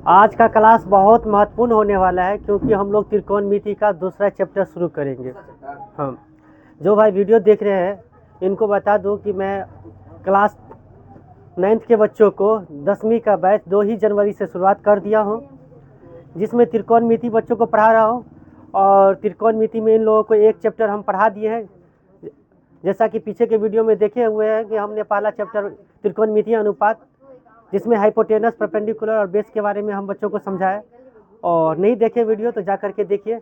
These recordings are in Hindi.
आज का क्लास बहुत महत्वपूर्ण होने वाला है क्योंकि हम लोग त्रिकोणमिति का दूसरा चैप्टर शुरू करेंगे। हम जो भाई वीडियो देख रहे हैं इनको बता दूं कि मैं क्लास 9th के बच्चों को 10वीं का बैच 2 ही जनवरी से शुरुआत कर दिया हूं, जिसमें त्रिकोणमिति बच्चों को पढ़ा रहा हूं। और त्रिकोणमिति में इन लोगों को एक चैप्टर हम पढ़ा दिए हैं, जैसा कि पीछे के वीडियो में देखे हुए हैं कि हमने पहला चैप्टर त्रिकोणमितीय अनुपात, जिसमें हाइपोटेनस, परपेंडिकुलर और बेस के बारे में हम बच्चों को समझाए। और नहीं देखे वीडियो तो जा करके देखिए।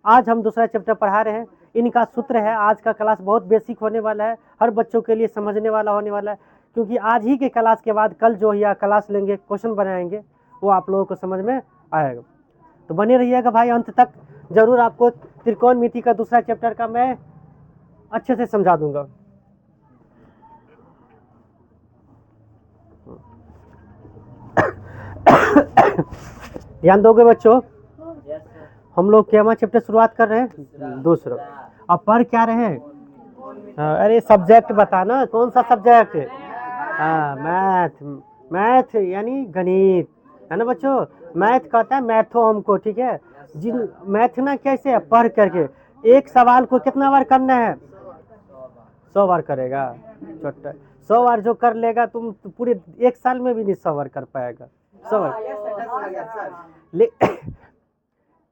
आज हम दूसरा चैप्टर पढ़ा रहे हैं। इनका सूत्र है। आज का क्लास बहुत बेसिक होने वाला है, हर बच्चों के लिए समझने वाला होने वाला है, क्योंकि आज ही के क्लास के बाद कल जो या क्लास लेंगे, क्वेश्चन बनाएंगे, वो आप लोगों को समझ में आएगा। तो बने रहिएगा भाई अंत तक। जरूर आपको त्रिकोणमिति का दूसरा चैप्टर का मैं अच्छे से समझा दूंगा। ध्यान दोगे बच्चों? हम लोग क्या चैप्टर शुरुआत कर रहे हैं? दूसरा। अब पढ़ क्या रहे हैं? अरे सब्जेक्ट बताना, कौन सा सब्जेक्ट? मैथ। मैथ यानी गणित, है ना बच्चों? मैथ कहता है मैथो हमको, ठीक है। जिन मैथ ना कैसे है, पढ़ करके एक सवाल को कितना बार करना है? 100 बार करेगा। छोटा 100 बार जो कर लेगा तुम तो पूरे एक साल में भी नहीं 100 बार कर पाएगा। 100 बार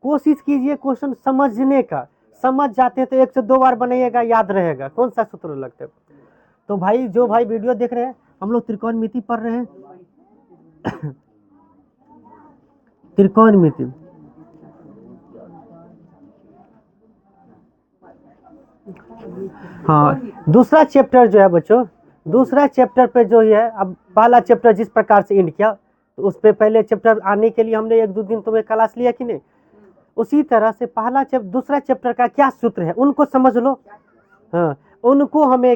कोशिश कीजिए क्वेश्चन समझने का। समझ जाते हैं तो 1 से 2 बार बनाइएगा, याद रहेगा। कौन सा सूत्र लगता है? तो भाई जो भाई वीडियो देख रहे हैं, हम लोग त्रिकोणमिति पढ़ रहे हैं। त्रिकोणमिति हाँ, दूसरा चैप्टर जो है बच्चों, दूसरा चैप्टर पे जो है, अब पहला चैप्टर जिस प्रकार से एंड किया, तो उस पे पहले चैप्टर आने के लिए हमने 1-2 दिन तुम्हें क्लास लिया कि नहीं? उसी तरह से पहला चैप्टर, दूसरा चैप्टर का क्या सूत्र है उनको समझ लो। हाँ, उनको हमें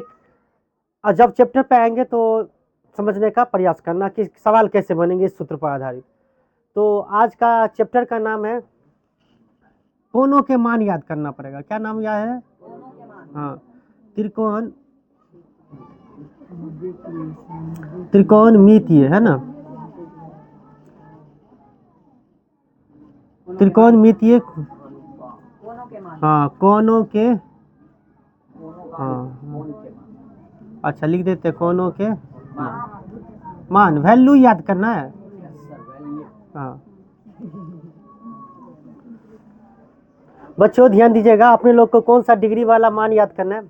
जब चैप्टर पे आएंगे तो समझने का प्रयास करना कि सवाल कैसे बनेंगे इस सूत्र पर आधारित। तो आज का चैप्टर का नाम है कोणों के मान याद करना पड़ेगा। क्या नाम याद है? हाँ, त्रिकोणमितीय, है ना? त्रिकोणमितीय, हाँ, कोणों के, हाँ, अच्छा लिख देते कोणों के मान, वैल्यू याद करना है। हाँ बच्चों ध्यान दीजिएगा, अपने लोग को कौन सा डिग्री वाला मान याद करना है?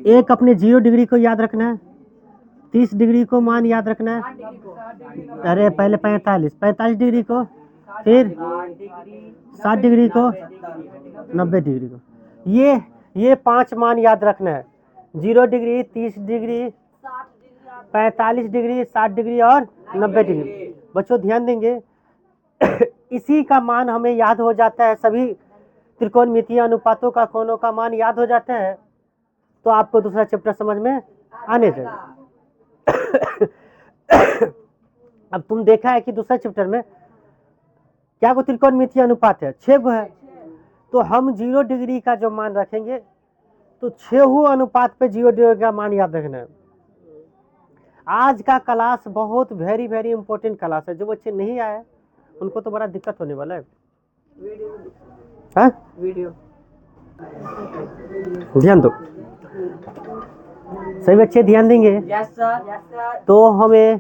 एक अपने 0 डिग्री को याद रखना है, 30 डिग्री को मान याद रखना है। अरे पहले 45 डिग्री को, फिर 60 डिग्री को, 90 डिग्री को। ये 5 मान याद रखना है। 0 डिग्री, 30 डिग्री, 45 डिग्री, 60 डिग्री और 90 डिग्री। बच्चों ध्यान देंगे, इसी का मान हमें याद हो जाता है, सभी त्रिकोणमितीय अनुपातों का, कोणों का मान याद हो जाता है, तो आपको दूसरा चैप्टर समझ में आने जाएगा। अब तुम देखा है कि दूसरा चैप्टर में क्या को त्रिकोणमितीय अनुपात है? 6 गो है। तो हम 0 डिग्री का जो मान रखेंगे तो 6 अनुपात पे 0 डिग्री का मान याद रखना है। आज का क्लास बहुत वेरी इंपॉर्टेंट क्लास है। जो बच्चे नहीं आए उनको तो बड़ा दिक्कत होने वाला है। वीडियो ध्यान दो, सही बच्चे ध्यान देंगे। Yes sir. तो हमें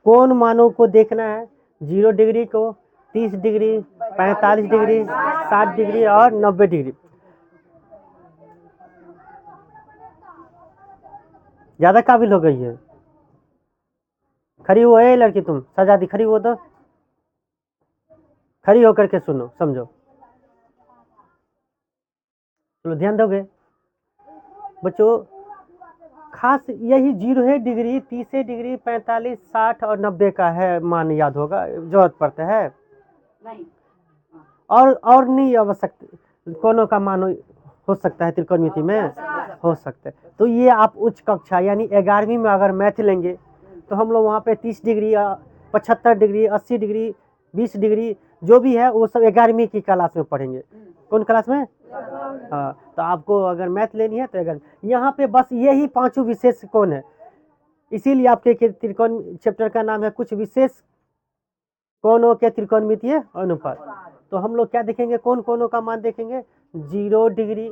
कौन मानों को देखना है? 0 डिग्री को, 30 डिग्री, 45 डिग्री, 60 डिग्री और 90 डिग्री। ज्यादा काबिल हो गई है। खड़ी हो ए लड़की, तुम सजादी खड़ी हो, तो खड़ी होकर के सुनो, समझो। चलो ध्यान दोगे बच्चों, खास यही 0 डिग्री, 30 डिग्री, 45, 60 और 90 का है मान याद होगा, जरूरत पड़ता है नहीं। और नहीं आवश्यक कोनों का मान हो सकता है त्रिकोणमिति में, हो सकता है। तो ये आप उच्च कक्षा यानी 11वीं में अगर मैथ लेंगे तो हम लोग वहाँ पे 30 डिग्री, 75 डिग्री, 80 डिग्री, 20 डिग्री जो भी है वो सब 11वीं की क्लास में पढ़ेंगे। कौन क्लास में? हाँ, तो आपको अगर मैथ लेनी है तो 11 यहाँ पे बस यही 5 विशेष कोण है, इसीलिए आपके त्रिकोण चैप्टर का नाम है कुछ विशेष कोनों के त्रिकोणमितीय अनुपात। तो हम लोग क्या देखेंगे, कौन कोनों का मान देखेंगे, 0 डिग्री,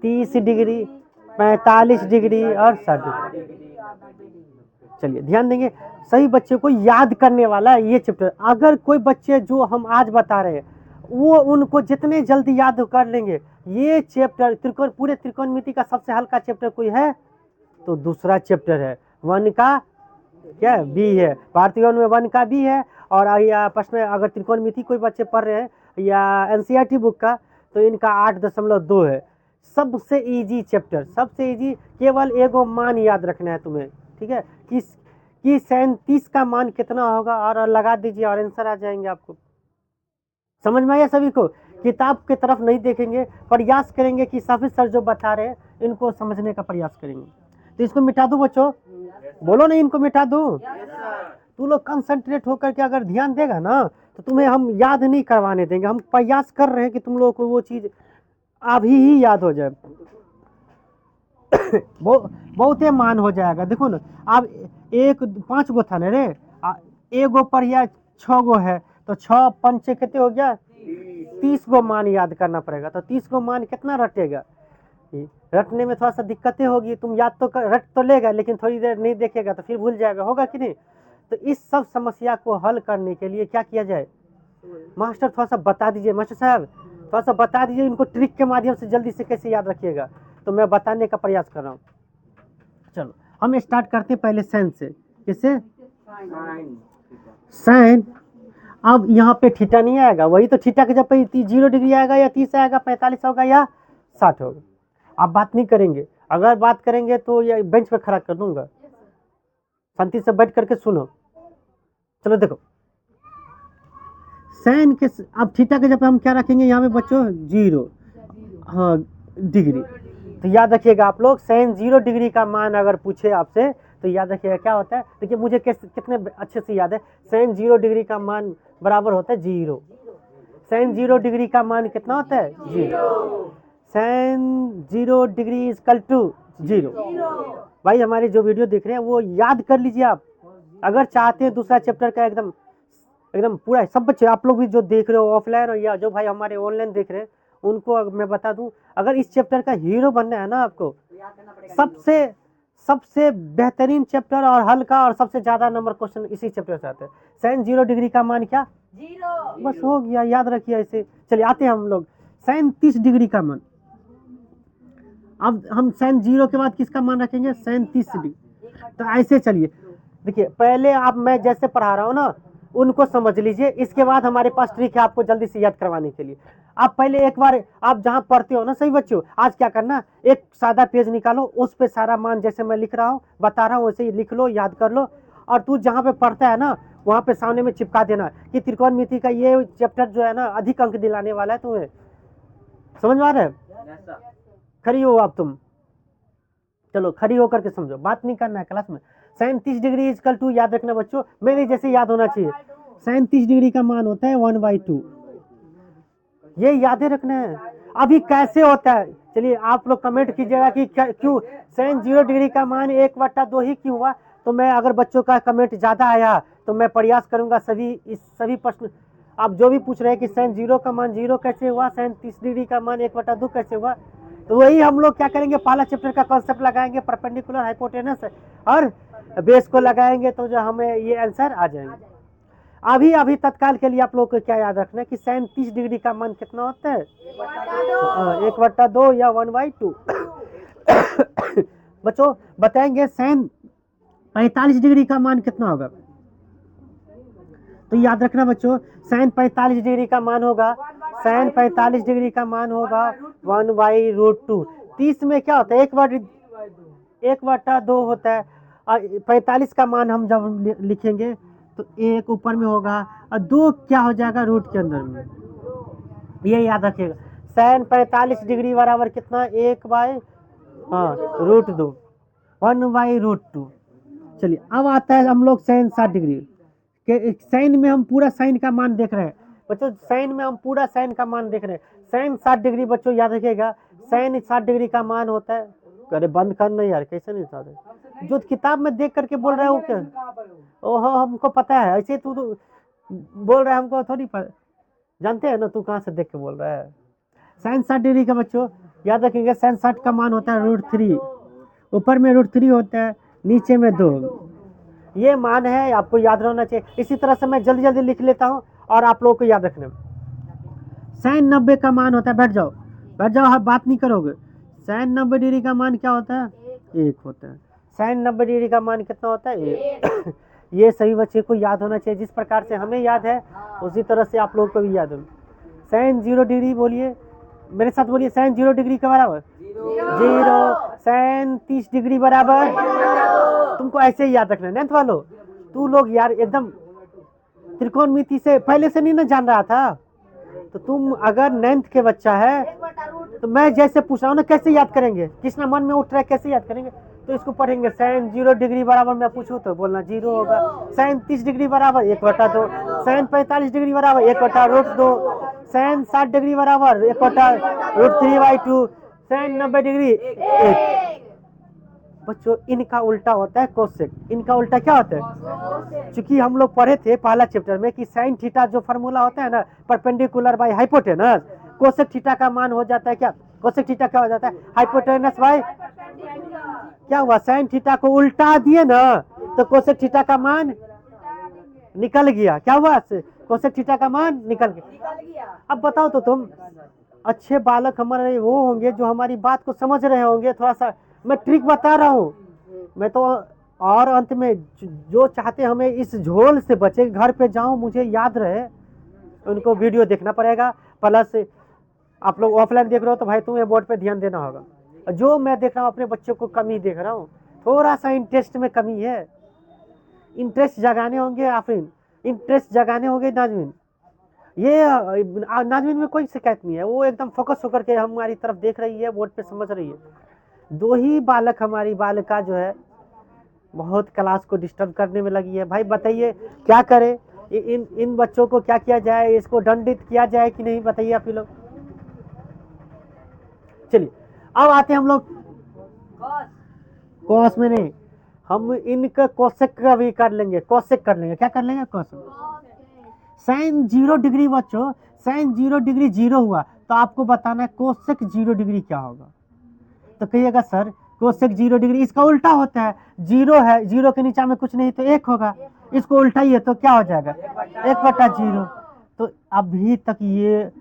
30 डिग्री, 45 डिग्री और 60 डिग्री। चलिए ध्यान देंगे, सही बच्चे को याद करने वाला है ये चैप्टर। अगर कोई बच्चे जो हम आज बता रहे हैं वो उनको जितने जल्दी याद कर लेंगे, ये चैप्टर त्रिकोण, पूरे त्रिकोणमिति का सबसे हल्का चैप्टर कोई है तो दूसरा चैप्टर है, 1 का क्या बी है, भारतीय में 1 का बी है। और या प्रश्न अगर त्रिकोणमिति कोई बच्चे पढ़ रहे हैं या एनसीईआरटी बुक का, तो इनका 8.2 है। सबसे इजी चैप्टर, सबसे इजी, केवल एगो मान याद रखना है तुम्हें, ठीक है, कि 37 का मान कितना होगा और लगा दीजिए और आंसर आ जाएंगे आपको। समझ में आया सभी को? किताब की तरफ नहीं देखेंगे, प्रयास करेंगे कि सभी सर जो बता रहे हैं इनको समझने का प्रयास करेंगे। तो इसको मिटा दूं बच्चों, बोलो नहीं, इनको मिटा दूं। तू लोग कंसंट्रेट होकर के अगर ध्यान देगा ना तो तुम्हें हम याद नहीं करवाने देंगे। हम प्रयास कर रहे हैं कि तुम लोगों को वो चीज अभी ही याद हो जाए। बहुते मान हो जाएगा। देखो ना, अब 5 गो था ना रे, एगो पर या 6 गो है, तो 6 पंचे कितने हो गया, 30 गो मान याद करना पड़ेगा। तो 30 गो मान कितना रटेगा, रटने में थोड़ा सा दिक्कतें होगी। तुम याद तो रट तो लेगा, लेकिन थोड़ी देर नहीं देखेगा तो फिर भूल जाएगा, होगा कि नहीं? तो इस सब समस्या को हल करने के लिए क्या किया जाए, मास्टर थोड़ा सा बता दीजिए, मास्टर साहब थोड़ा सा बता दीजिए इनको ट्रिक के माध्यम से जल्दी से कैसे याद रखिएगा। तो मैं बताने का प्रयास कर रहा हूँ। चलो हम स्टार्ट करते हैं पहले साइन से। किससे? साइन। अब यहाँ पे थीटा नहीं आएगा, वही तो थीटा के जब 0 डिग्री आएगा या 30 आएगा, 45 होगा या 60 होगा। आप बात नहीं करेंगे, अगर बात करेंगे तो ये बेंच पे खड़ा कर दूंगा। शांति से बैठ करके सुनो। चलो देखो, साइन के अब थीटा के जब हम क्या रखेंगे यहाँ पे बच्चों, 0 हाँ डिग्री। तो याद रखिएगा आप लोग, साइन 0 डिग्री का मान अगर पूछे आपसे तो याद रखिएगा क्या होता है। देखिए मुझे कितने अच्छे से याद है, साइन 0 डिग्री का मान बराबर होता है 0। साइन 0 डिग्री का मान कितना होता है, 0। Sine 0 degree equal to 0। भाई हमारे जो वीडियो देख रहे हैं वो याद कर लीजिए आप, अगर चाहते हैं दूसरा चैप्टर का एकदम एकदम पूरा। सब बच्चे आप लोग भी जो देख रहे हो ऑफलाइन और या जो भाई हमारे ऑनलाइन देख रहे हैं, उनको मैं बता दूं, अगर इस चैप्टर का हीरो बनना है ना आपको, सबसे सबसे बेहतरीन चैप्टर और हल्का और सबसे ज्यादा नंबर क्वेश्चन इसी चैप्टर से आते हैं। साइन 0 डिग्री का मान क्या, 0। बस हो गया, याद रखिए ऐसे। चलिए आते हैं हम लोग साइन 30 डिग्री का मान। अब हम साइन 0 के बाद किसका मान रखेंगे, साइन 30 डिग्री। तो ऐसे चलिए देखिए, पहले आप मैं जैसे पढ़ा रहा हूँ ना उनको समझ लीजिए, इसके बाद हमारे पास ट्रिक है आपको जल्दी से याद करवाने के लिए। आप पहले एक बार आप जहां पढ़ते हो ना सही बच्चों, आज क्या करना, एक सादा पेज निकालो, उस पे सारा मान जैसे मैं लिख रहा हूँ बता रहा हूँ वैसे ही लिख लो, याद कर लो। और तू जहाँ पे पढ़ता है ना वहाँ पे सामने में चिपका देना कि त्रिकोणमिति का ये चैप्टर जो है ना अधिक अंक दिलाने वाला है तुम्हें। समझ में आ रहा है? खड़ी हो आप तुम, चलो खड़ी होकर के समझो, बात नहीं करना है क्लास में। साइन 30 डिग्री इक्वल टू, याद रखना बच्चों, मेरे जैसे याद होना चाहिए। साइन 30 डिग्री का मान होता है 1/2, ये याद रखना है। अभी कैसे होता है, चलिए आप लोग कमेंट कीजिएगा कि क्यों साइन 0 डिग्री का मान 1/2 ही क्यों हुआ। तो मैं अगर बच्चों का कमेंट ज्यादा आया तो मैं प्रयास करूंगा सभी प्रश्न आप जो भी पूछ रहे हैं कि साइन 0 का मान 0 कैसे हुआ, साइन 30 डिग्री का मान 1/2 कैसे हुआ, तो वही हम लोग क्या करेंगे, पहला चैप्टर का कॉन्सेप्ट लगाएंगे, परपेंडिकुलर, हाइपोटेनस और बेस को लगाएंगे तो जो हमें ये आंसर आ जाएंगे। अभी अभी तत्काल के लिए आप लोग को क्या याद रखना है कि साइन 30 डिग्री का मान कितना होता है, 1/2 या 1/2। बच्चों बताएंगे साइन 45 डिग्री का मान कितना होगा। तो याद रखना बच्चों, साइन 45 डिग्री का मान होगा, साइन 45 डिग्री का मान होगा 1/√2। 30 में क्या होता है, 1/2 होता है। 45 का मान हम जब लिखेंगे तो 1 ऊपर में होगा और 2 क्या हो जाएगा, रूट के अंदर में। ये याद रखिएगा, साइन 45 डिग्री बराबर कितना, 1/√2, 1/√2। चलिए अब आता है हम लोग साइन 60 डिग्री के। साइन में हम पूरा साइन का मान देख रहे हैं बच्चों, साइन में हम पूरा साइन का मान देख रहे हैं। साइन 60 डिग्री बच्चों याद रखिएगा, साइन 60 डिग्री का मान होता है, अरे बंद करना यार, कैसे नहीं था जो किताब में देख करके बोल रहा है वो क्या, ओहो हमको पता है, ऐसे तू बोल रहा है हमको थोड़ी जानते हैं ना, तू कहाँ से देख के बोल रहा है। साइन 60 डिग्री का बच्चों याद रखेंगे, साइन 60 का मान होता है √3, ऊपर में √3 होता है, नीचे में 2। ये मान है, आपको याद रहना चाहिए। इसी तरह से मैं जल्दी जल्दी लिख लेता हूँ और आप लोगों को याद रखना। साइन 90 का मान होता है, बैठ जाओ बैठ जाओ, आप बात नहीं करोगे। साइन 90 डिग्री का मान क्या होता है? 1 होता है। साइन 90 डिग्री का मान कितना होता है? 1। ये सभी बच्चे को याद होना चाहिए, जिस प्रकार से हमें याद है उसी तरह से आप लोगों को भी याद हो। साइन 0 डिग्री बोलिए, मेरे साथ बोलिए, साइन 0 डिग्री का बराबर 0। साइन 30 डिग्री बराबर, तुमको ऐसे ही याद रखना है। 9th वालों, तू लोग यार एकदम त्रिकोणमिति से पहले से नहीं ना जान रहा था, तो तुम अगर 9th के बच्चा है तो मैं जैसे पूछ रहा हूँ ना, कैसे याद करेंगे? किसना मन में उठ रहा है, कैसे याद करेंगे? तो इसको पढ़ेंगे, साइन 0 डिग्री बराबर, मैं पूछूं तो बोलना 0 होगा। साइन 30 डिग्री बराबर 1/2, साइन 45 डिग्री बराबर 1/√2, साइन 60 डिग्री बराबर 1/√3/2, साइन 90 डिग्री 1। बच्चों इनका उल्टा होता है कोसेक। इनका उल्टा क्या होता है? चूंकि हम लोग पढ़े थे पहला चैप्टर में कि साइन थीटा जो फार्मूला होता है ना, perpendicular by hypotenuse, cosec theta का मान हो जाता है क्या? कोसेक थीटा क्या हो जाता है? हाइपोटेनस बाय, क्या हुआ? साइन थीटा को उल्टा दिए ना तो कोसेक थीटा का मान निकल गया। क्या हुआ? कोसेक थीटा का मान निकल गया। अब बताओ तो तुम अच्छे बालक हमारे वो होंगे जो हमारी बात को समझ रहे होंगे। थोड़ा सा मैं ट्रिक बता रहा हूँ मैं तो। और अंत में जो चाहते हमें इस झोल से बचे, घर पे जाऊं मुझे याद रहे, उनको वीडियो देखना पड़ेगा। प्लस आप लोग ऑफलाइन देख रहे हो तो भाई तुम्हें बोर्ड पे ध्यान देना होगा। जो मैं देख रहा हूँ अपने बच्चों को कमी देख रहा हूँ, थोड़ा सा इंटरेस्ट में कमी है। इंटरेस्ट जगाने होंगे आफरीन, इंटरेस्ट जगाने होंगे नाजमीन। ये नाजमीन में कोई शिकायत नहीं है, वो एकदम फोकस होकर के हमारी तरफ देख रही है, बोर्ड पे समझ रही है। 2 ही बालक हमारी बालिका जो है बहुत क्लास को डिस्टर्ब करने में लगी है। भाई बताइए क्या करे? इन बच्चों को क्या किया जाए? इसको दंडित किया जाए कि नहीं? बताइए आप ही लोग। चलिए अब आते हैं हम लोग कॉस में नहीं, हम इनका कोसेक का भी कर लेंगे। कोसेक कर लेंगे, क्या कर लेंगे? कोसेक। साइन 0 डिग्री बच्चों, साइन 0 डिग्री 0 हुआ तो आपको बताना है कोसेक 0 डिग्री क्या होगा। तो कहिएगा सर कोसेक 0 डिग्री इसका उल्टा होता है। 0 है, 0 के नीचे में कुछ नहीं तो 1 होगा। इसको उल्टाइए तो क्या हो जाएगा? 1/0। तो अभी तक ये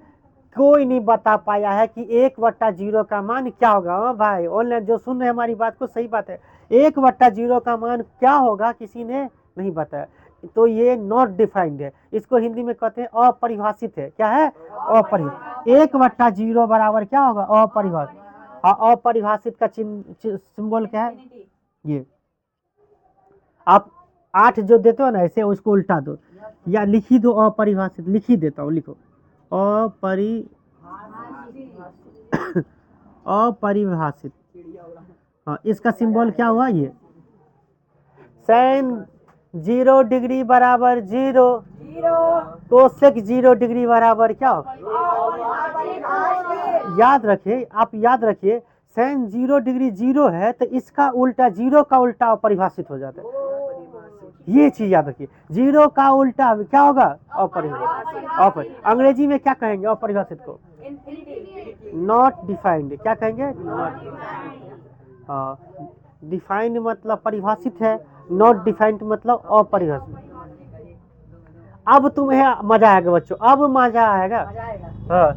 कोई नहीं बता पाया है कि 1/0 का मान क्या होगा। हाँ भाई ऑनलाइन जो सुन रहे हैं हमारी बात को, सही बात है, 1/0 का मान क्या होगा किसी ने नहीं बताया। तो ये नॉट डिफाइंड है, इसको हिंदी में कहते हैं अपरिभाषित है। क्या है? अपरिभाषित। 1/0 बराबर क्या होगा? अपरिभाषित। अपरिभाषित का चिन्ह सिंबल क्या है? ये आप 8 जो देते हो ना ऐसे, उसको उल्टा दो या लिखी दो अपरिभाषित। लिख ही देता हूँ, लिखो अपरिभाषित। हाँ, इसका सिंबल क्या हुआ? ये साइन 0 डिग्री बराबर 0, कोसेक 0 डिग्री बराबर क्या होगा? याद रखिए, आप याद रखिए, साइन 0 डिग्री 0 है तो इसका उल्टा 0 का उल्टा अपरिभाषित हो जाता है। ये चीज याद रखिए, 0 का उल्टा क्या होगा? अपरिभाषित। अंग्रेजी में क्या कहेंगे अपरिभाषित को? Not defined. क्या कहेंगे? डिफाइंड मतलब परिभाषित है, नॉट डिफाइंड मतलब अपरिभाषित। अब तुम्हें मजा आएगा बच्चों, अब मजा आएगा। हाँ,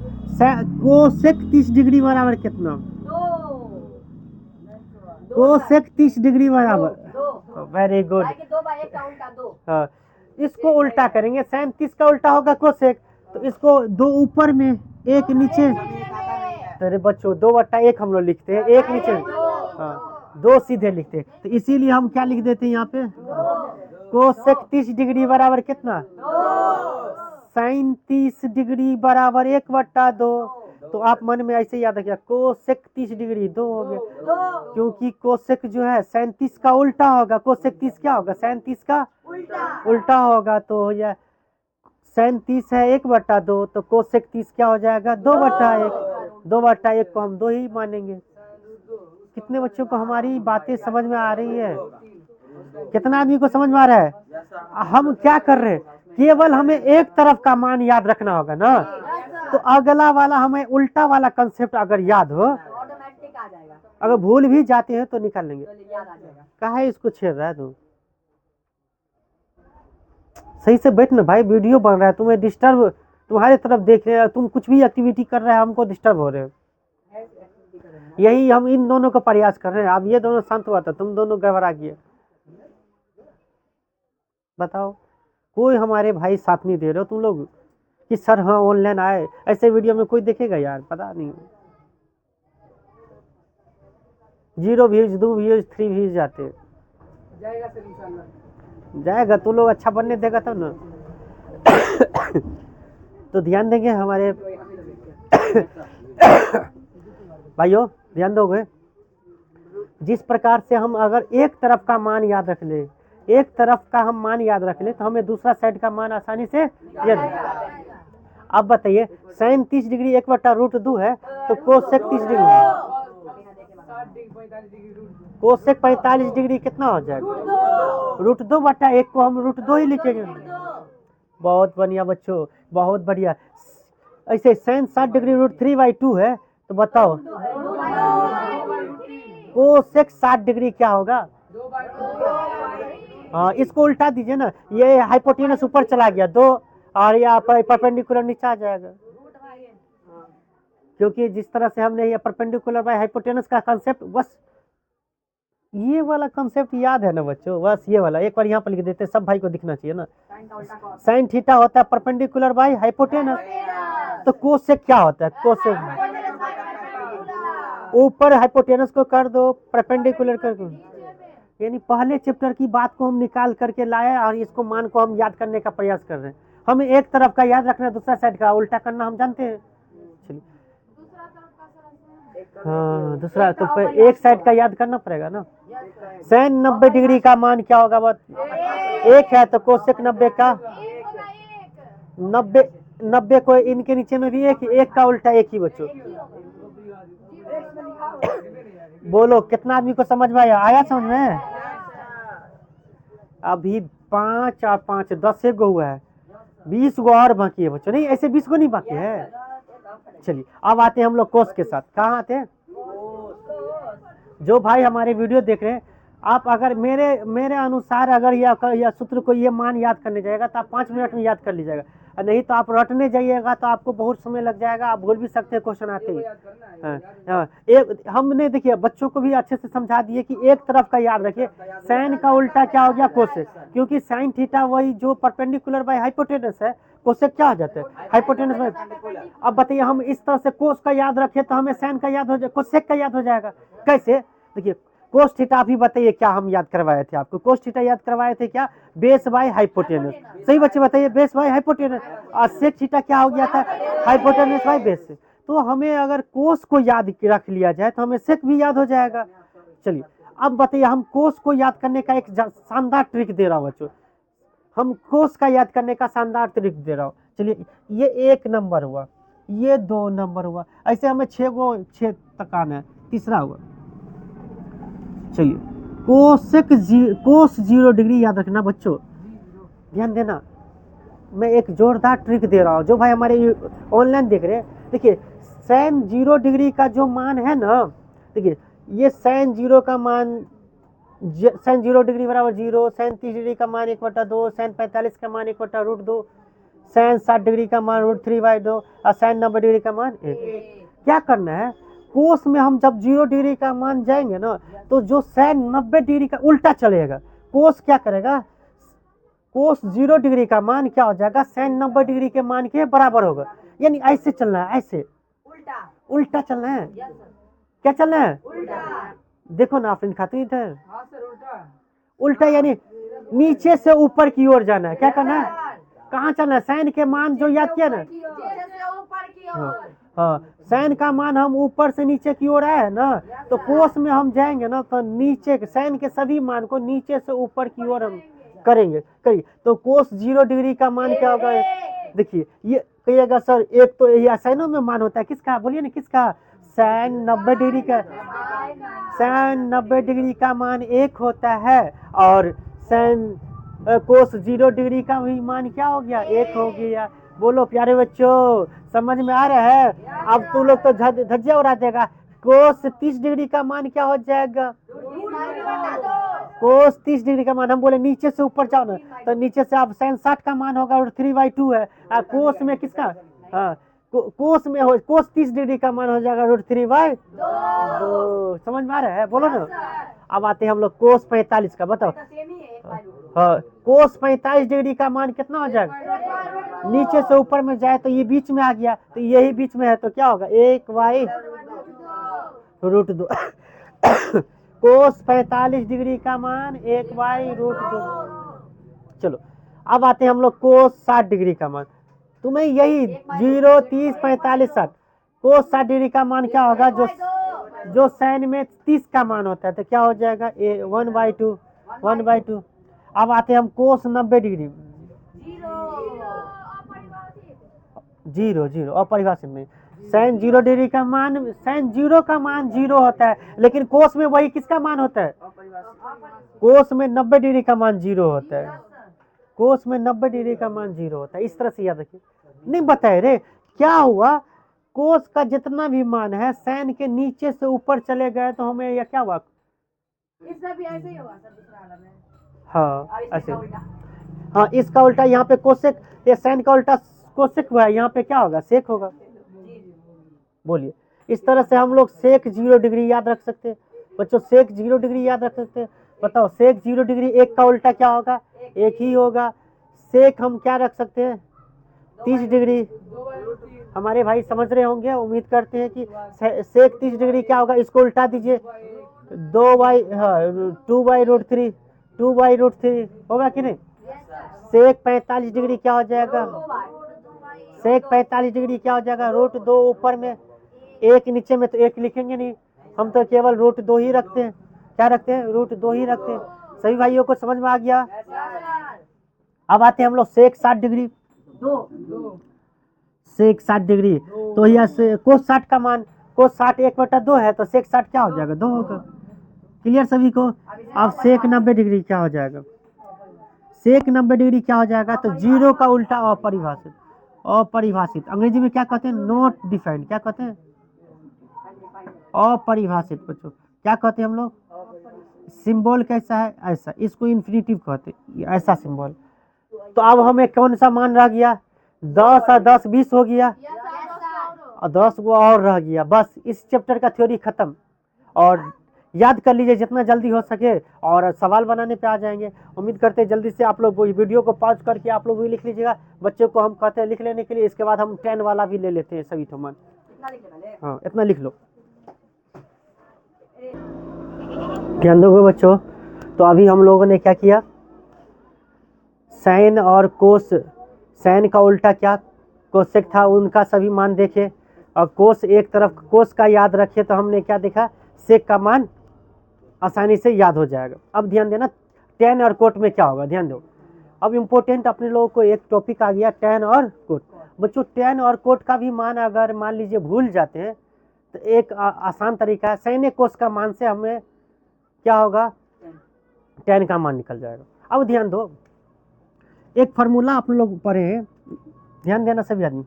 कोसेक 30 डिग्री बराबर कितना? कोसेक 30 डिग्री बराबर, वेरी गुड। हाँ, इसको उल्टा करेंगे, साइन 30 का उल्टा होगा कोसेक, तो इसको 2 ऊपर में 1 नीचे। अरे बच्चों 2/1 हम लोग लिखते हैं, 1 नीचे। हाँ, 2 सीधे लिखते हैं, तो इसीलिए हम क्या लिख देते हैं यहाँ पे? कोसेक 30 डिग्री बराबर कितना? साइन 30 डिग्री बराबर 1/2। तो आप मन में ऐसे याद रखिए, कोसेक 30 डिग्री 2 हो गया, क्योंकि कोसेक जो है साइन 30 का उल्टा होगा। कोसेक 30 क्या होगा? साइन 30 का उल्टा होगा। तो हो जाए साइन 30 है 1/2, तो कोसेक 30 क्या हो जाएगा? 2/1। 2/1 को हम 2 ही मानेंगे। कितने बच्चों को हमारी बातें समझ में आ रही है? कितना आदमी को समझ में आ रहा है? हम क्या कर रहे हैं? केवल हमें एक तरफ का मान याद रखना होगा ना, तो अगला वाला हमें उल्टा वाला कंसेप्ट अगर याद हो, ऑटोमेटिक आ जाएगा, अगर भूल भी जाते हैं तो निकाल लेंगे। तो याद आ जाएगा। काहे इसको छेड़ रहा है तू? सही से बैठ ना भाई, वीडियो बन रहा है, तुम्हें डिस्टर्ब, तुम्हारे तरफ देख रहे हैं, तुम कुछ भी एक्टिविटी कर रहे हैं, हमको डिस्टर्ब हो रहे हो। यही हम इन दोनों का प्रयास कर रहे हैं। अब ये दोनों शांत हुआ था, तुम दोनों गड़बड़ा गए। बताओ, कोई हमारे भाई साथ नहीं दे रहे हो तुम लोग कि सर हाँ ऑनलाइन आए, ऐसे वीडियो में कोई देखेगा यार? पता नहीं, 0 व्यूज, 2 व्यूज, 3 व्यूज जाते। जाएगा सर इंशाल्लाह, जाएगा, तू लोग अच्छा बनने देगा तब ना। तो ध्यान देंगे हमारे भाइयों, ध्यान दोगे? जिस प्रकार से हम अगर एक तरफ का मान याद रख ले, एक तरफ का हम मान याद रख ले, तो हमें दूसरा साइड का मान आसानी से याद। अब बताइए, sin 30 डिग्री 1/√2 है, तो कोसेक 30 डिग्री, कोसेक 45 डिग्री कितना हो जाएगा? √2/1 को हम √2 ही लिखेंगे। बहुत बढ़िया बच्चों, बहुत बढ़िया। ऐसे sin 60 डिग्री √3/2 है, तो बताओ कोसेक 60 डिग्री क्या होगा? हाँ, इसको उल्टा दीजिए ना, ये हाइपोटेनस ऊपर चला गया 2, और यहाँ पर परपेंडिकुलर नीचे आ जाएगा, क्योंकि जिस तरह से हमने ये परपेंडिकुलर बाय हाइपोटेनस का कंसेप्ट, बस ये वाला कंसेप्ट याद है ना बच्चों? बस ये वाला एक बार यहाँ पर लिख देते, सब भाई को दिखना चाहिए ना। साइन थीटा होता है परपेंडिकुलर बाय हाइपोटेनस, तो कोसेक क्या होता है? कोसेक ऊपर हाइपोटेनस को कर दो, परपेंडिकुलर कर दो। यानी पहले चैप्टर की बात को हम निकाल करके लाए और इसको मान को हम याद करने का प्रयास कर रहे हैं। हमें एक तरफ का याद रखना है, दूसरा साइड का उल्टा करना हम जानते हैं। चलिए, हाँ दूसरा तो एक साइड का याद करना पड़ेगा ना। sin 90 डिग्री का मान क्या होगा? बात 1 है, तो कोसेक 90 का 90 को इनके नीचे में भी एक का उल्टा एक ही बच्चों। बोलो कितना आदमी को समझ में आया समझ में? अभी 5 और 5 10 एक गो हुआ है, 20 गो और बाकी है बच्चों। नहीं, ऐसे 20 गो नहीं बाकी है। चलिए अब आते हैं हम लोग कोस के साथ। कहाँ आते हैं? जो भाई हमारे वीडियो देख रहे हैं, आप अगर मेरे अनुसार अगर यह सूत्र को ये मान याद करने जाएगा तो आप 5 मिनट में याद कर लीजिएगा, और नहीं तो आप रटने जाइएगा तो आपको बहुत समय लग जाएगा, आप भूल भी सकते हैं क्वेश्चन आते ही। एक हमने देखिए बच्चों को भी अच्छे से समझा दिए कि एक तरफ का याद रखिए, साइन का उल्टा क्या हो गया? कोसेक, क्योंकि साइन थीटा वही जो परपेंडिकुलर बाय हाइपोटेनस है, कोसेक क्या हो जाता है? Hypotenuse by. अब बताइए, हम इस तरह से कोस का याद रखे तो हमें साइन का याद हो जाएगा, कोसेक का याद हो जाएगा। कैसे? देखिए, कोस थीटा भी बताइए क्या हम याद करवाए थे आपको? कोस थीटा याद करवाए थे क्या? Base by hypotenuse. सही बच्चे बताइए, बेस बाय हाइपोटेनस। और सेक थीटा क्या हो गया था? Hypotenuse by base. तो हमें अगर कोस को याद रख लिया जाए तो हमें सेक भी याद हो जाएगा। चलिए अब बताइए, हम कोस को याद करने का एक शानदार ट्रिक दे रहा हूँ बच्चों, हम कोस का याद करने का शानदार ट्रिक दे रहा हूँ। चलिए, ये 1 नंबर हुआ, ये 2 नंबर हुआ, ऐसे हमें 6 तक आना है, तीसरा हुआ। चलिए, कोस 0 डिग्री याद रखना बच्चों, ध्यान देना। मैं एक जोरदार ट्रिक दे रहा हूँ, जो भाई हमारे ऑनलाइन देख रहे हैं, देखिए साइन 0 डिग्री का जो मान है ना, देखिए ये साइन 0 का मान, साइन 0 डिग्री बराबर 0, साइन 30 डिग्री का मान 1/2, साइन 45 का मान 1/√2, साइन 60 डिग्री का मान √3/2, और साइन 90 डिग्री का मान 1। क्या करना है? कोस में हम जब 0 डिग्री का मान जाएंगे ना, तो जो साइन 90 डिग्री का उल्टा चलेगा, कोस क्या करेगा? कोस 0 डिग्री का मान क्या हो जाएगा? साइन 90 डिग्री के मान के बराबर होगा। यानी ऐसे चलना है, ऐसे उल्टा चलना है। क्या चलना है? देखो ना आफरीन खातून, इधर उल्टा, यानी नीचे से ऊपर की ओर जाना है। क्या करना है? कहाँ चलना है? साइन के मान जो याद किया ना, हाँ साइन का मान हम ऊपर से नीचे की ओर आए ना, तो कोस में हम जाएंगे ना, तो नीचे साइन के सभी मान को नीचे से ऊपर की ओर हम करेंगे। करिए, तो कोस 0 डिग्री का मान क्या होगा? देखिए, ये कहिएगा सर एक तो यही साइनों में मान होता है, किसका? बोलिए ना किसका? साइन 90 डिग्री का, साइन 90 डिग्री का मान 1 होता है, और साइन कोस 0 डिग्री का भी मान क्या हो गया? 1 हो गया। बोलो प्यारे बच्चों, समझ में आ रहा है? अब तू लोग तो धज्जिया उड़ा देगा। कोस 30 डिग्री का मान क्या हो जाएगा? कोस 30 डिग्री का मान, हम बोले नीचे से ऊपर जाओ ना, तो नीचे से आप साइन 60 का मान होगा और 3/2 है। कोस में किसका? हाँ, कोस में हो, कोस 30 डिग्री का मान हो जाएगा √3/2। समझ में आ रहा है? बोलो ना। अब आते हैं हम लोग कोस 45 का, बताओ। हाँ, कोस 45 डिग्री का मान कितना हो जाएगा? नीचे से ऊपर में जाए तो ये बीच में आ गया, तो यही बीच में है, तो क्या होगा? 1/√2। कोस 45 डिग्री का मान 1/√2। चलो, अब आते हैं हम लोग कोस 60 डिग्री का मान। तुम्हें यही 0, 30, 45, 60। कोस 60 डिग्री का मान क्या होगा? जो साइन में 30 का मान होता है, तो क्या हो जाएगा? 1/2। अब आते हैं हम कोस 90 डिग्री। 0 अपरिभाषित नहीं। साइन 0 डिग्री का मान, साइन 0 का मान 0 होता है, लेकिन कोस में वही किसका मान होता है? कोस में 90 डिग्री का मान 0 होता है। कोस में 90 डिग्री का मान 0 होता है। इस तरह से याद रखिए। नहीं बताए रे, क्या हुआ? कोस का जितना भी मान है, साइन के नीचे से ऊपर चले गए तो हमें यह क्या हुआ? इसका भी ऐसे ही होगा सर, दूसरा वाला में। हाँ ऐसे। हाँ, इसका उल्टा यहाँ पे कोसेक, ये साइन का उल्टा कोसेक हुआ है, यहाँ पे क्या होगा? सेक होगा। बोलिए। इस तरह से हम लोग सेक 0 डिग्री याद रख सकते हैं बच्चों। सेक 0 डिग्री याद रख सकते हैं। बताओ, सेक 0 डिग्री 1 का उल्टा क्या होगा? 1 ही होगा। सेक हम क्या रख सकते हैं? 30 डिग्री। हमारे भाई समझ रहे होंगे, उम्मीद करते हैं कि सेक 30 डिग्री क्या होगा? इसको उल्टा दीजिए, 2/√3 होगा कि नहीं? सेक 45 डिग्री क्या हो जाएगा? सेक 45 डिग्री क्या हो जाएगा? √2 ऊपर में, 1 नीचे में, तो 1 लिखेंगे नहीं हम, तो केवल √2 ही रखते हैं। क्या रखते हैं? √2 ही रखते हैं। सभी भाइयों को समझ में आ गया? अब आते हैं हम लोग सेक 60 डिग्री। सेक 60 डिग्री, तो यह कोस 60 का मान, कोस 60 1/2 है, तो सेक 60 क्या हो जाएगा? 2 होगा। क्लियर सभी को? अब सेक 90 डिग्री क्या हो जाएगा? सेक 90 डिग्री क्या हो जाएगा? तो 0 का उल्टा अपरिभाषित। अपरिभाषित अंग्रेजी में क्या कहते हैं? Not defined. क्या कहते हैं? अपरिभाषित। बच्चों क्या कहते हैं हम लोग? सिंबल कैसा है? ऐसा। इसको इन्फिनिटिव कहते हैं, ऐसा सिंबल। तो अब हमें कौन सा मान रह गया? 10 और 10 20 हो गया, और 10 वो और रह गया। बस इस चैप्टर का थ्योरी खत्म। और याद कर लीजिए जितना जल्दी हो सके, और सवाल बनाने पे आ जाएंगे। उम्मीद करते हैं जल्दी से आप लोग वीडियो को पॉज करके आप लोग भी लिख लीजिएगा। बच्चों को हम कहते हैं लिख लेने के लिए, इसके बाद हम 10 वाला भी ले लेते हैं सभी तो मान। हाँ, इतना लिख लो। ध्यान दोगे बच्चों? तो अभी हम लोगों ने क्या किया? साइन और कोस, साइन का उल्टा क्या? कोसेक था, उनका सभी मान देखे। और कोस एक तरफ, कोस का याद रखे, तो हमने क्या देखा? सेक का मान आसानी से याद हो जाएगा। अब ध्यान देना, टेन और कोट में क्या होगा? ध्यान दो। अब इम्पोर्टेंट अपने लोगों को एक टॉपिक आ गया, टेन और कोट। बच्चों टेन और कोट का भी मान अगर मान लीजिए भूल जाते हैं, तो एक आसान तरीका है, साइन कोस का मान से हमें क्या होगा? टेन का मान निकल जाएगा। अब ध्यान दो, एक फार्मूला आप लोग पढ़े हैं, ध्यान देना सभी आदमी।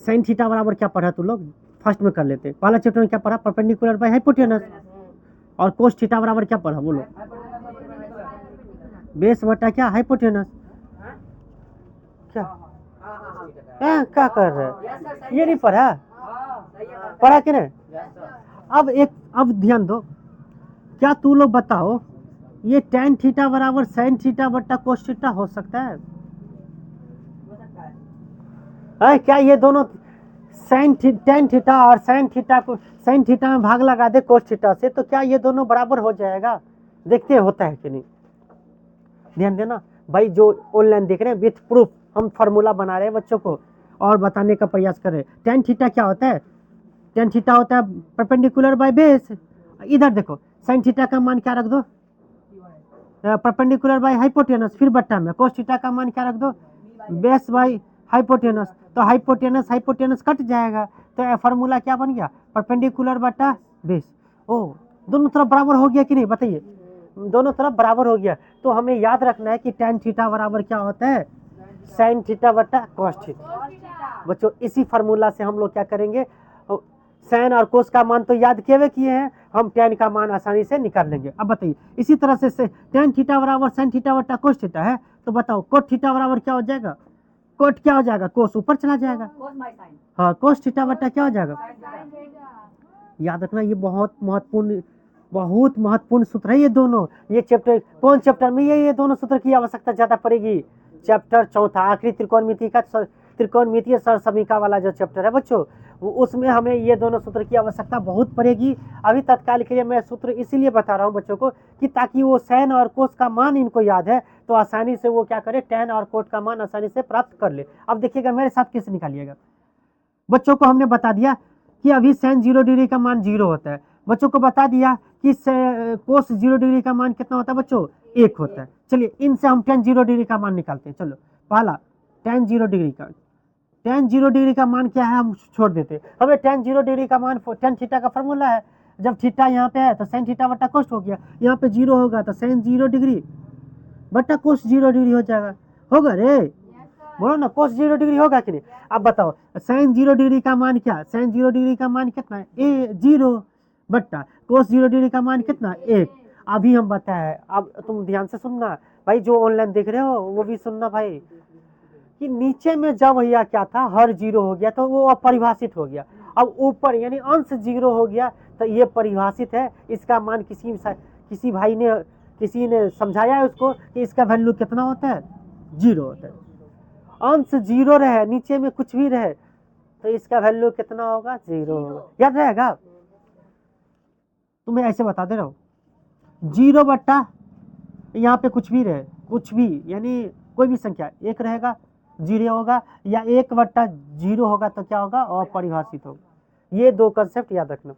साइन थीटा बराबर क्या पढ़ा तू लोग? फर्स्ट में कर लेते हैं। पहला चैप्टर में क्या पढ़ा? Perpendicular by hypotenuse. और कोस थीटा बराबर क्या पढ़ा? बोलो। बेस बटा क्या? हाइपोटेनस। क्या क्या कर रहे हैं? ये नहीं पढ़ा? पढ़ा कि नहीं? अब ध्यान दो, क्या तू लोग बताओ, ये टेन थीटा बराबर साइन थीटा बटा कोस थीटा हो सकता है? क्या ये दोनों टेन थीटा और साइन थीटा को, साइन थीटा में भाग लगा दे कोस थीटा से, तो क्या ये दोनों बराबर हो जाएगा? देखते हैं होता है कि नहीं। ध्यान देना भाई, जो ऑनलाइन देख रहे हैं, विथ प्रूफ हम फार्मूला बना रहे हैं बच्चों को और बताने का प्रयास कर रहे हैं। टेन थीटा क्या होता है? टेन थीटा होता है परपेंडिकुलर बाय बेस। इधर देखो, साइन थीटा का मान क्या रख दो? परपेंडिकुलर बाय हाइपोटेनस, फिर बट्टा में कोस थीटा का मान क्या रख दो? Base by hypotenuse. तो हाइपोटेनस कट जाएगा, तो फार्मूला क्या बन गया? परपेंडिकुलर बटा बेस। ओ, दोनों तरफ बराबर हो गया कि नहीं? बताइए। दोनों तरफ बराबर हो गया। तो हमें याद रखना है कि tan थीटा बराबर क्या होता है, sin थीटा बटा cos थीटा। बच्चों इसी फार्मूला से हम लोग क्या करेंगे, sin और cos का मान तो याद किए हैं, हम tan का मान आसानी से निकाल लेंगे। अब बताइए इसी तरह से tan थीटा बराबर sin थीटा बटा cos थीटा है, तो बताओ cot थीटा बराबर क्या हो जाएगा, कोट क्या हो जाएगा, कोस ऊपर चला जाएगा, हाँ कोस थीटा बटा क्या हो जाएगा। याद रखना ये बहुत महत्वपूर्ण सूत्र है ये दोनों। ये चैप्टर कौन चैप्टर में ये दोनों सूत्र की आवश्यकता ज्यादा पड़ेगी, चैप्टर चौथा आखिरी त्रिकोणमितीय सरसमीका वाला जो चैप्टर है बच्चों, उसमें हमें ये दोनों सूत्र की आवश्यकता बहुत पड़ेगी। अभी तत्काल के लिए मैं सूत्र इसीलिए बता रहा हूँ बच्चों को कि ताकि वो sin और cos का मान इनको याद है तो आसानी से वो क्या करे, tan और cot का मान आसानी से प्राप्त कर ले। अब देखिएगा मेरे साथ कैसे निकालिएगा। बच्चों को हमने बता दिया कि अभी sin 0 डिग्री का मान 0 होता है, बच्चों को बता दिया कि cos 0 डिग्री का मान कितना होता है बच्चों, 1 होता है। चलिए इनसे हम tan 0 डिग्री का मान निकालते हैं। चलो पहला tan 0 डिग्री का, tan 0 डिग्री का मान क्या है हम छोड़ देते हैं। हमें tan 0 डिग्री का मान tan थीटा का फॉर्मूला है, जब थीटा यहाँ पे है तो sin थीटा बटा cos हो गया, यहाँ पे 0 होगा तो sin 0 डिग्री बटा cos 0 डिग्री हो जाएगा, होगा रे बोलो ना, cos 0 डिग्री होगा कि नहीं। अब बताओ sin 0 डिग्री का मान क्या, sin 0 डिग्री का मान कितना है, 0 बट्टा cos 0 डिग्री का मान कितना, 1। अभी हम बताए, अब तुम ध्यान से सुनना भाई, जो ऑनलाइन देख रहे हो वो भी सुनना भाई, कि नीचे में जब भैया क्या था हर 0 हो गया तो वो अपरिभाषित हो गया, अब ऊपर यानी अंश 0 हो गया तो ये परिभाषित है, इसका मान किसी ने समझाया है उसको कि इसका वैल्यू कितना होता है, 0 होता है। अंश 0 रहे, नीचे में कुछ भी रहे तो इसका वैल्यू कितना होगा, 0 होगा। याद रहेगा, तुम्हें ऐसे बता दे रहा हूँ, 0 बट्टा यहाँ पे कुछ भी रहे, कुछ भी यानी कोई भी संख्या 1 रहेगा 0 होगा, या 1 बट्टा 0 होगा तो क्या होगा, अपरिभाषित होगा। ये दो कंसेप्ट याद रखना।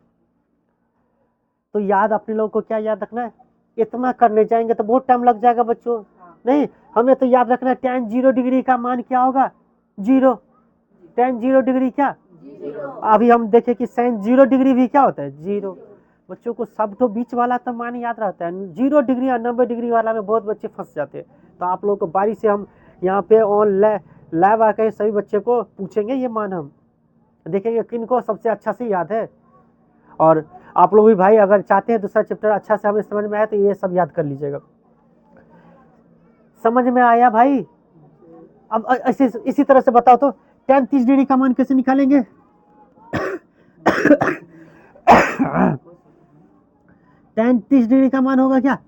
तो याद अपने लोगों को क्या याद रखना है, इतना करने जाएंगे तो बहुत टाइम लग जाएगा बच्चों, नहीं हमें तो याद रखना है tan 0 डिग्री का मान क्या होगा, 0। tan 0 डिग्री क्या, अभी हम देखें कि sin 0 डिग्री भी क्या होता है, 0। बच्चों को सब तो बीच वाला तो मान याद रहता है, 0 डिग्री और 90 डिग्री वाला में बहुत बच्चे फंस जाते हैं। तो आप लोगों को बारी से हम यहाँ पे ऑन लाइव आकर सभी बच्चे को पूछेंगे ये मान, हम देखेंगे किन को सबसे अच्छा से याद है। और आप लोग भी भाई अगर चाहते हैं दूसरा चैप्टर अच्छा से हमें समझ में आया तो ये सब याद कर लीजिएगा। समझ में आया भाई। अब ऐसे इसी तरह से बताओ तो tan 30 डिग्री का मान कैसे निकालेंगे। tan 30 डिग्री का मान होगा क्या,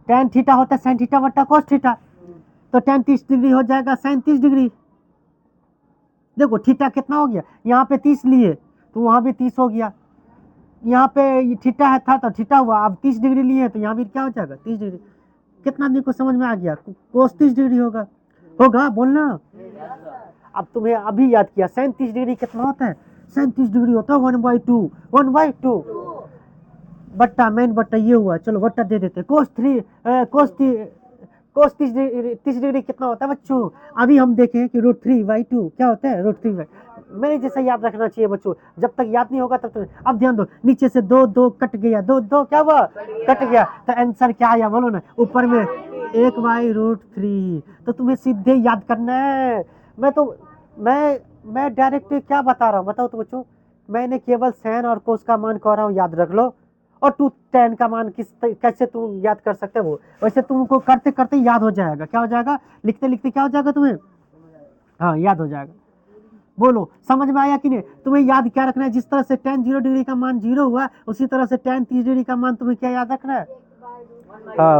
tan थीटा होता है sin थीटा बटा cos थीटा, तो tan 30 डिग्री हो जाएगा sin 30 डिग्री। देखो थीटा कितना हो गया, यहाँ पे 30 लिए तो वहां भी 30 हो गया, यहाँ पे थीटा है था तो थीटा हुआ, अब 30 डिग्री लिए तो यहाँ भी क्या हो जाएगा, 30 डिग्री। कितना आदमी को समझ में आ गया, cos 30 डिग्री होगा बोलना। अब तुम्हें अभी याद किया sin 30 डिग्री कितना होता है, sin 30 डिग्री होता है 1/2 बट्टा मेन बट्टा ये हुआ, चलो बट्टा दे देते, cos 30 डिग्री कितना होता है बच्चों। अभी हम देखें कि √3/2 क्या होता है, √3/2। मेरे जैसा याद रखना चाहिए बच्चों, जब तक याद नहीं होगा तब तक। अब ध्यान दो, नीचे से 2 कट गया, 2 क्या हुआ, कट गया, तो आंसर क्या आया बोलो ना, ऊपर में 1/√3। तो तुम्हें सीधे याद करना है। मैं डायरेक्ट क्या बता रहा हूँ बताओ तो बच्चों, मैंने केवल sin और cos का मान कह रहा हूँ याद रख लो, और तू tan का मान कैसे तुम याद कर सकते हो, वैसे तुमको करते करते याद हो जाएगा। क्या हो जाएगा, लिखते लिखते क्या हो जाएगा तुम्हें, हाँ याद हो जाएगा। बोलो समझ में आया कि नहीं। तुम्हें याद क्या रखना है, जिस तरह से tan 0 डिग्री का मान 0 हुआ उसी तरह से tan 30 डिग्री का मान तुम्हें क्या याद रखना है,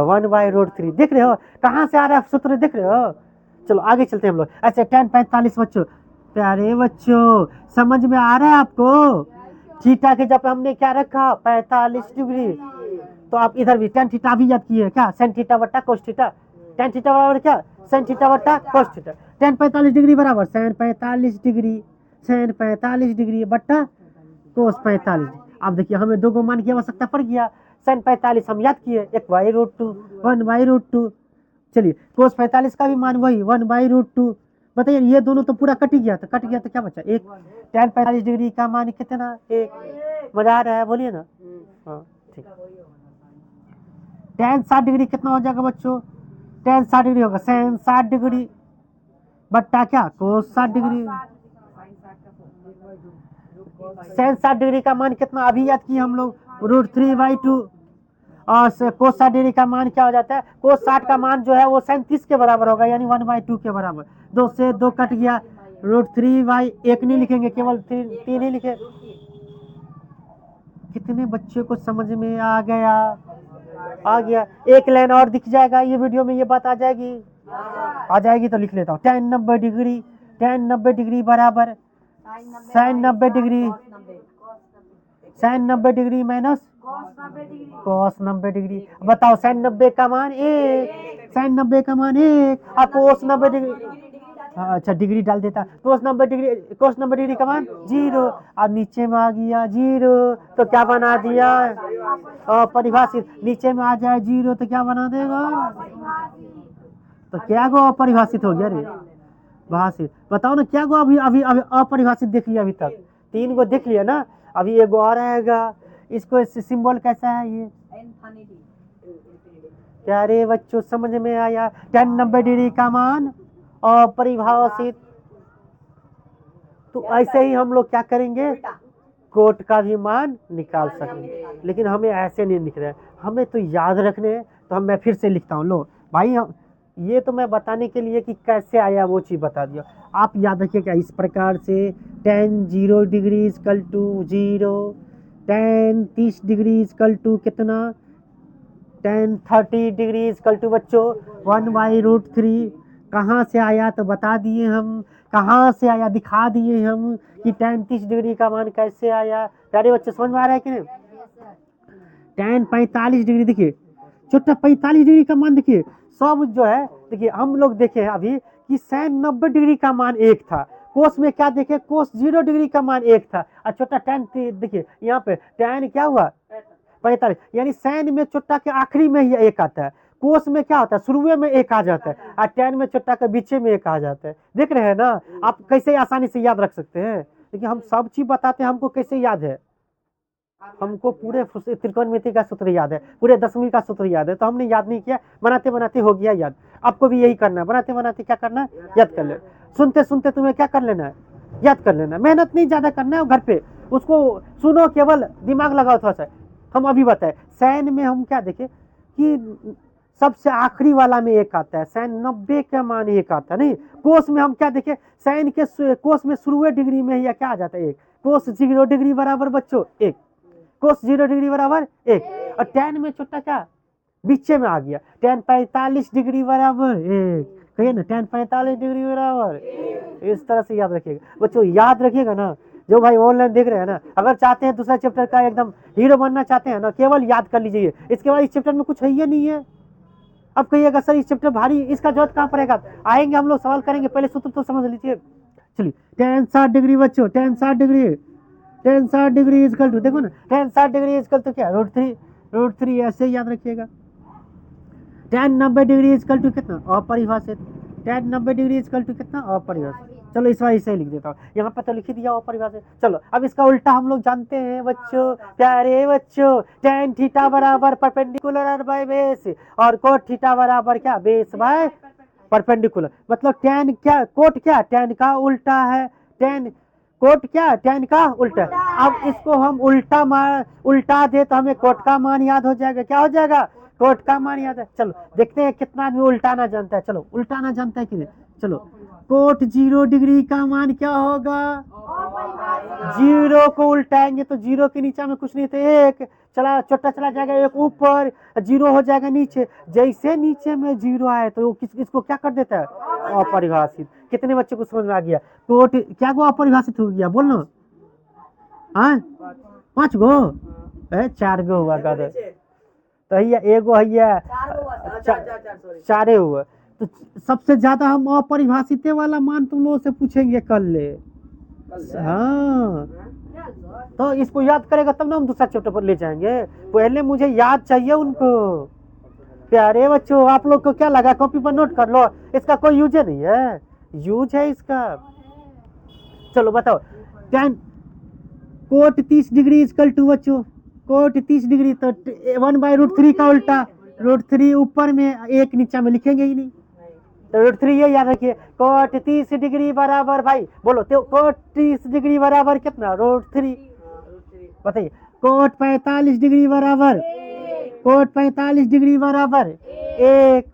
1/√3। देख रहे हो कहाँ से आ रहा है सूत्र, देख रहे हो। चलो आगे चलते हैं हम लोग। अच्छा tan 45 बच्चों, प्यारे बच्चों समझ में आ रहा है आपको, थीटा के जब हमने क्या रखा 45 डिग्री, तो आप इधर भी tan थीटा भी याद किए क्या, sin थीटा बट्टा cos थीटा, tan थीटा बराबर क्या sin थीटा बट्टा cos थीटा, tan 45 डिग्री बराबर sin 45 डिग्री बट्टा cos 45। अब देखिए हमें 2 मान की आवश्यकता पड़ गया, sin 45 हम याद किए 1/√2। चलिए cos 45 का भी मान वही 1/√2। बताइए ये दोनों तो पूरा कट गया, तो क्या बचा, 1। tan 45 डिग्री का मान कितना, 1। मजा आ रहा है बोलिए ना, हाँ ठीक। tan 60 डिग्री कितना हो जाएगा बच्चों? tan 60 डिग्री होगा sin 60 डिग्री बट्टा क्या cos 60 डिग्री। sin 60 डिग्री का मान कितना अभी याद किए हम लोग, √3/2 और cos 60 डिग्री का मान क्या हो जाता है? cos 60 का मान जो है वो sin 30 के बराबर होगा, यानी 1/2 के बराबर। 2 से 2 कट गया, √3/1 नहीं लिखेंगे, केवल 3 ही लिखे। कितने बच्चों को समझ में आ गया? आ गया। एक लाइन और दिख जाएगा ये वीडियो में, ये बात आ जाएगी? आ जाएगी तो लिख लेता हूँ। tan 90 डिग्री, tan 90 डिग्री बराबर sin 90 degree, sin 90 degree minus cos 90 degree. बताओ sin 90 का मान 1, sin 90 का मान 1 और cos 90 डिग्री, अच्छा डिग्री डाल देता, cos 90 डिग्री का मान 0 और नीचे में आ गया 0 तो क्या बना दिया? परिभाषित। नीचे में आ जाए 0 तो क्या बना देगा? तो क्या गो अपरिभाषित हो गया रे? भाषित। बताओ ना क्या गो अभी अभी अभी अपरिभाषित देख लिया, अभी तक 3 गो देख लिया ना, अभी एगो और आएगा। इसको सिंबल कैसा है ये? क्या रे बच्चों समझ में आया? tan 90 डिग्री का मान अपरिभाषित। तो ऐसे ही हम लोग क्या करेंगे, कोट का भी मान निकाल सकेंगे, लेकिन हमें ऐसे नहीं लिख रहे हैं, हमें तो याद रखने हैं। तो मैं फिर से लिखता हूँ, लो भाई हम ये तो मैं बताने के लिए कि कैसे आया वो चीज़ बता दिया, आप याद रखिएगा इस प्रकार से। tan 0 degree equal to 0, tan 30 degree equal to कितना? tan 30 डिग्री इक्वल टू बच्चों 1/√3। कहाँ से आया तो बता दिए हम, कहाँ से आया दिखा दिए हम कि tan 30 डिग्री का मान कैसे आया। प्यारे बच्चे समझ में आ रहा है कि नहीं? tan 45 डिग्री देखिए, छोटा 45 डिग्री का मान देखिए, सब जो है देखिए हम लोग देखे अभी कि sin 90 डिग्री का मान 1 था, कोस में क्या देखे, कोस 0 डिग्री का मान 1 था, और छोटा tan देखिए यहाँ पे tan क्या हुआ 45, यानी sin में छोटा के आखिरी में ही 1 आता है, कोस में क्या होता है शुरू में 1 आ जाता है, और tan में छोटा के बीच में 1 आ जाता है। देख रहे हैं ना आप कैसे आसानी से याद रख सकते हैं, लेकिन हम सब चीज बताते हैं, हमको कैसे याद है? हमको पूरे त्रिकोणमिति का सूत्र याद है, पूरे 10वीं का सूत्र याद है, तो हमने याद नहीं किया, बनाते बनाते हो गया याद। आपको भी यही करना है, बनाते बनाते क्या करना है, याद कर ले। सुनते सुनते तुम्हें क्या कर लेना है, याद कर लेना। मेहनत नहीं ज्यादा करना है, घर पे उसको सुनो, केवल दिमाग लगाओ थोड़ा सा। हम अभी बताए sin में हम क्या देखे कि सबसे आखिरी वाला में 1 आता है, sin 90 का मान 1 आता है, नहीं कोस में हम क्या देखे, sin के कोस में शुरू डिग्री में ही क्या आ जाता है 1, कोस 0 डिग्री बराबर बच्चों 1, कोस 0 डिग्री बराबर 1, और tan में छोटा क्या बीचे में आ गया, tan 45 डिग्री बराबर 1, कहिए ना tan 45 डिग्री बराबर। इस तरह से याद रखिएगा बच्चों, याद रखिएगा ना। जो भाई ऑनलाइन देख रहे हैं ना, अगर चाहते हैं दूसरा चैप्टर का एकदम हीरो बनना चाहते हैं ना, केवल याद कर लीजिए, इसके बाद इस चैप्टर में कुछ है ही नहीं है। अब कहिएगा सर इस चैप्टर भारी, इसका जरूरत कहाँ पड़ेगा? आएंगे हम लोग सवाल करेंगे, पहले सूत्र तो समझ लीजिए। चलिए tan 60 डिग्री बच्चों, tan 60 डिग्री इक्वल टू, देखो ना tan 60 डिग्री इक्वल टू क्या √3 ऐसे याद रखिएगा। tan 90 डिग्री इक्वल टू कितना अपरिभाषित, tan 90 डिग्री इक्वल टू कितना अपरिभाषित। चलो इस बार इसे लिख देता हूँ, यहाँ पर तो लिख दिया अपरिभाषित। चलो अब इसका उल्टा हम लोग जानते हैं बच्चों, प्यारे बच्चों, tan थीटा बराबर परपेंडिकुलर बाय बेस, और cot थीटा बराबर क्या बेस बाय परपेंडिकुलर। मतलब tan क्या, कोट क्या tan का उल्टा है, tan कोट क्या tan का उल्टा। अब इसको हम उल्टा दे तो हमें कोट का मान याद हो जाएगा, क्या हो जाएगा, कोट का मान याद है। चलो देखते हैं कितना आदमी उल्टाना जानता है, चलो उल्टाना जानता है कि नहीं। चलो कोट 0 डिग्री का मान क्या होगा, 0 को उल्टाएंगे तो 0 के नीचे में कुछ नहीं तो 1 चला, छोटा चला जाएगा 1 ऊपर, 0 हो जाएगा नीचे। जैसे नीचे में 0 आए तो इसको क्या कर देता है अपरिभाषित। कितने बच्चे को समझ में आ गया? कोट क्या गो अपरिभाषित हो गया, बोल लो। हाँ 5 गो 4 गो हुआ गदर, तो भैया एगो है 4 हुआ। तो सबसे ज्यादा हम अपरिभाषित वाला मान तुम लोगों से पूछेंगे कल ले। हाँ तो इसको याद करेगा तब ना हम दूसरा चैप्टर पर ले जाएंगे, पहले मुझे याद चाहिए उनको। प्यारे बच्चों आप लोग को क्या लगा, कॉपी पर नोट कर लो, इसका कोई यूज नहीं है, यूज है इसका। चलो बताओ tan cot 30 degree equal to बच्चों, कोट 30 डिग्री तो 1/√3 का उल्टा √3 ऊपर में, एक नीचे में लिखेंगे ही नहीं। तो √3 ये याद रखिए। कोट 30 डिग्री बराबर, भाई बोलो तो कोट 30 डिग्री बराबर कितना? √3। बताइए। कोट 45 डिग्री बराबर, कोट 45 डिग्री बराबर 1।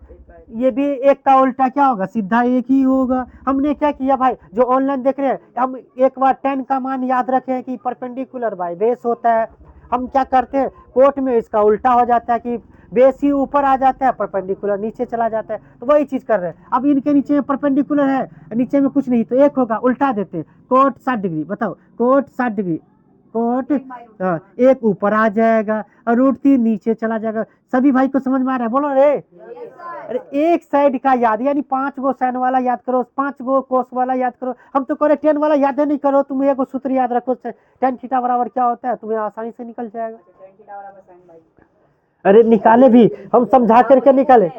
ये भी एक का उल्टा क्या होगा? सीधा एक ही होगा। हमने क्या किया भाई, जो ऑनलाइन देख रहे हैं, हम एक बार 10 का मान याद रखें कि परपेंडिकुलर बाय बेस होता है। हम क्या करते हैं, कोट में इसका उल्टा हो जाता है कि बेस ही ऊपर आ जाता है, परपेंडिकुलर नीचे चला जाता है। तो वही चीज कर रहे हैं। अब इनके नीचे में परपेंडिकुलर है, नीचे में कुछ नहीं, तो एक होगा, उल्टा देते हैं। कोट 60 डिग्री, बताओ कोट 60 डिग्री, कोट एक ऊपर आ जाएगा और √3 नीचे चला जाएगा। सभी भाई को समझ में आ रहा है? बोलो रे। अरे एक साइड का याद, यानी 5 गो साइन वाला याद करो, 5 गो कोस वाला याद करो। हम तो करे 10 वाला याद नहीं करो, तुम एक सूत्र याद रखो, tan थीटा बराबर क्या होता है, तुम्हें आसानी से निकल जाएगा। अरे निकाले भी, हम समझा करके निकाले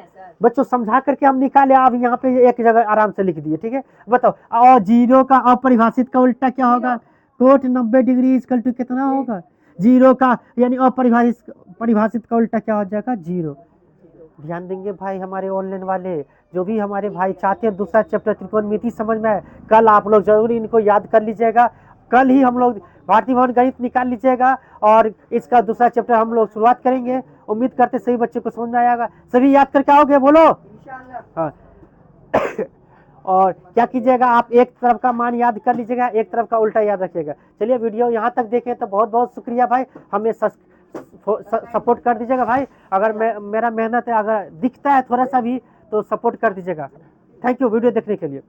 बच्चों, समझा करके हम निकाले। आप यहाँ पे एक जगह आराम से लिख दिए, ठीक है। बताओ, और 0 का अपरिभाषित का उल्टा क्या होगा? कोट 90 डिग्री इक्वल टू कितना होगा? 0 का, यानी परिभाषित का उल्टा क्या हो जाएगा? 0। ध्यान देंगे भाई हमारे ऑनलाइन वाले, जो भी हमारे भाई चाहते हैं दूसरा चैप्टर त्रिकोणमिति समझ में आए, कल आप लोग जरूर इनको याद कर लीजिएगा। कल ही हम लोग भारतीय भवन गणित निकाल लीजिएगा और इसका दूसरा चैप्टर हम लोग शुरुआत करेंगे। उम्मीद करते सभी बच्चे को समझ में आएगा। सभी याद करके आओगे? बोलो हाँ। और क्या कीजिएगा, आप एक तरफ का मान याद कर लीजिएगा, एक तरफ का उल्टा याद रखिएगा। चलिए, वीडियो यहाँ तक देखें तो बहुत बहुत शुक्रिया भाई। हमें सपोर्ट कर दीजिएगा भाई। अगर मेरा मेहनत है, अगर दिखता है थोड़ा सा भी तो सपोर्ट कर दीजिएगा। थैंक यू वीडियो देखने के लिए।